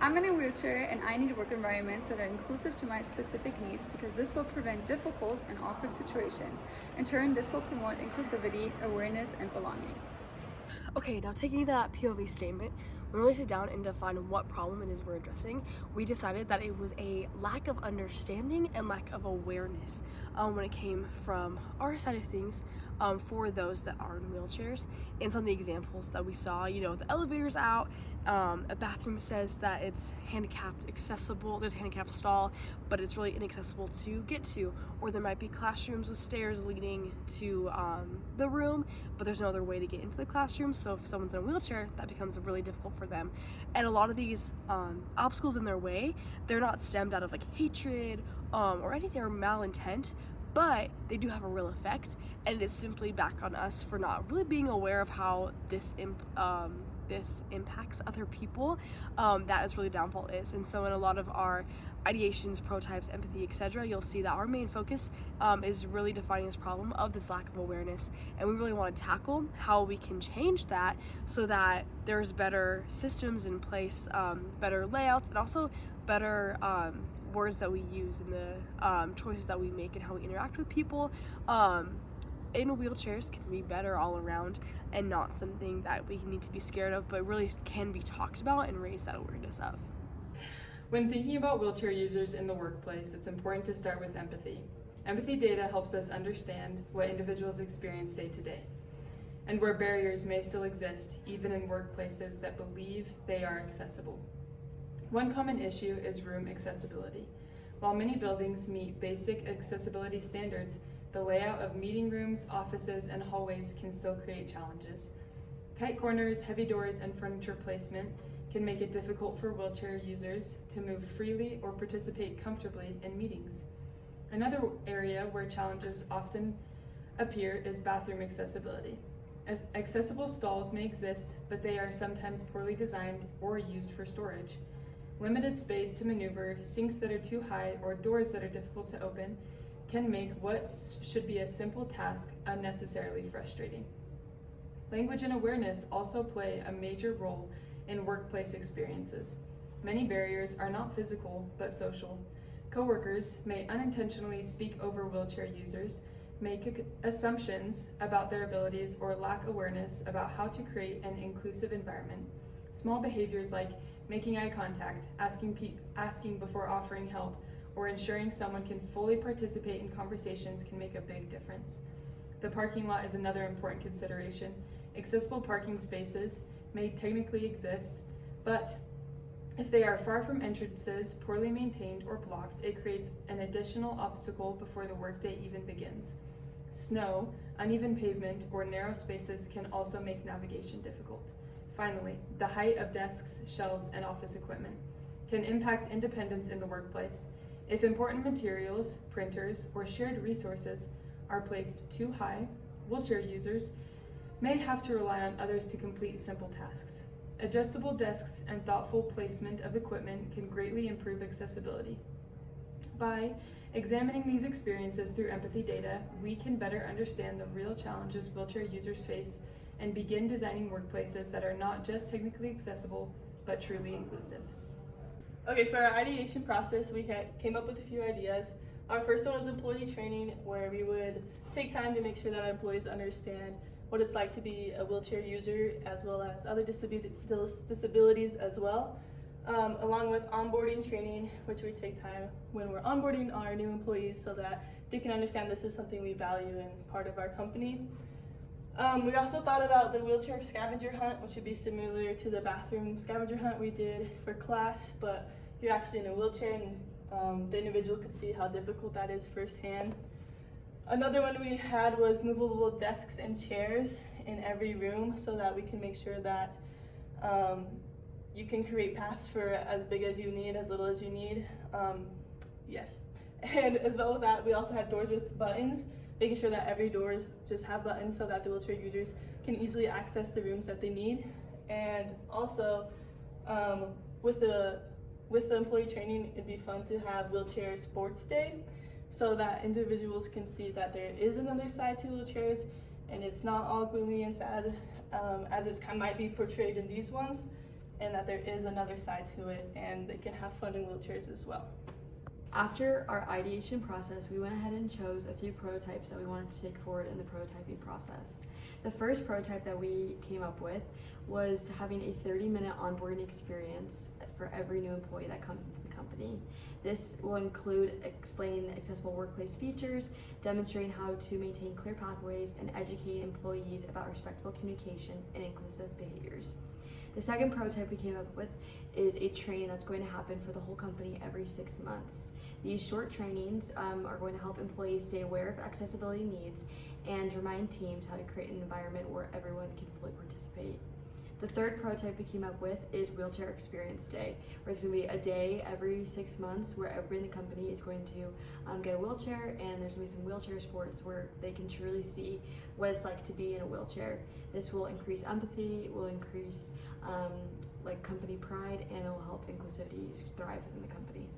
I'm in a wheelchair and I need work environments that are inclusive to my specific needs because this will prevent difficult and awkward situations. In turn, this will promote inclusivity, awareness, and belonging. Okay, now taking that POV statement, when we sit down and define what problem it is we're addressing, we decided that it was a lack of understanding and lack of awareness when it came from our side of things for those that are in wheelchairs. And some of the examples that we saw, the elevator's out, a bathroom says that it's handicapped accessible, there's a handicapped stall, but it's really inaccessible to get to. Or there might be classrooms with stairs leading to the room, but there's no other way to get into the classroom. So if someone's in a wheelchair, that becomes really difficult for them. And a lot of these obstacles in their way, they're not stemmed out of like hatred or anything or malintent, but they do have a real effect, and it's simply back on us for not really being aware of how this impacts other people. That is really downfall is. And so in a lot of our ideations, prototypes, empathy, etc., you'll see that our main focus is really defining this problem of this lack of awareness, and we really want to tackle how we can change that so that there's better systems in place, better layouts, and also better words that we use and the choices that we make and how we interact with people in wheelchairs can be better all around, and not something that we need to be scared of, but really can be talked about and raise that awareness of. When thinking about wheelchair users in the workplace, it's important to start with empathy. Empathy data helps us understand what individuals experience day to day, and where barriers may still exist, even in workplaces that believe they are accessible. One common issue is room accessibility. While many buildings meet basic accessibility standards, the layout of meeting rooms, offices, and hallways can still create challenges. Tight corners, heavy doors, and furniture placement can make it difficult for wheelchair users to move freely or participate comfortably in meetings. Another area where challenges often appear is bathroom accessibility. Accessible stalls may exist, but they are sometimes poorly designed or used for storage. Limited space to maneuver, sinks that are too high, or doors that are difficult to open can make what should be a simple task unnecessarily frustrating. Language and awareness also play a major role in workplace experiences. Many barriers are not physical, but social. Coworkers may unintentionally speak over wheelchair users, make assumptions about their abilities, or lack awareness about how to create an inclusive environment. Small behaviors like making eye contact, asking before offering help, or ensuring someone can fully participate in conversations can make a big difference. The parking lot is another important consideration. Accessible parking spaces may technically exist, but if they are far from entrances, poorly maintained, or blocked, it creates an additional obstacle before the workday even begins. Snow, uneven pavement, or narrow spaces can also make navigation difficult. Finally, the height of desks, shelves, and office equipment can impact independence in the workplace. If important materials, printers, or shared resources are placed too high, wheelchair users may have to rely on others to complete simple tasks. Adjustable desks and thoughtful placement of equipment can greatly improve accessibility. By examining these experiences through empathy data, we can better understand the real challenges wheelchair users face and begin designing workplaces that are not just technically accessible, but truly inclusive. Okay, for our ideation process, we came up with a few ideas. Our first one was employee training, where we would take time to make sure that our employees understand what it's like to be a wheelchair user, as well as other disabilities as well. Along with onboarding training, which we take time when we're onboarding our new employees so that they can understand this is something we value and part of our company. We also thought about the wheelchair scavenger hunt, which would be similar to the bathroom scavenger hunt we did for class, but you're actually in a wheelchair and the individual could see how difficult that is firsthand. Another one we had was movable desks and chairs in every room so that we can make sure that you can create paths for as big as you need, as little as you need. Yes. And as well with that, we also had doors with buttons, making sure that every doors just have buttons so that the wheelchair users can easily access the rooms that they need. And also, with the employee training, it'd be fun to have wheelchair sports day so that individuals can see that there is another side to wheelchairs and it's not all gloomy and sad as it might be portrayed in these ones. and that there is another side to it and they can have fun in wheelchairs as well. After our ideation process, we went ahead and chose a few prototypes that we wanted to take forward in the prototyping process. The first prototype that we came up with was having a 30-minute onboarding experience for every new employee that comes into the company. This will include explaining accessible workplace features, demonstrating how to maintain clear pathways, and educating employees about respectful communication and inclusive behaviors. The second prototype we came up with is a training that's going to happen for the whole company every 6 months. These short trainings are going to help employees stay aware of accessibility needs and remind teams how to create an environment where everyone can fully participate. The third prototype we came up with is Wheelchair Experience Day, where it's going to be a day every 6 months where everybody in the company is going to get a wheelchair, and there's going to be some wheelchair sports where they can truly see what it's like to be in a wheelchair. This will increase empathy, will increase company pride, and it will help inclusivity thrive within the company.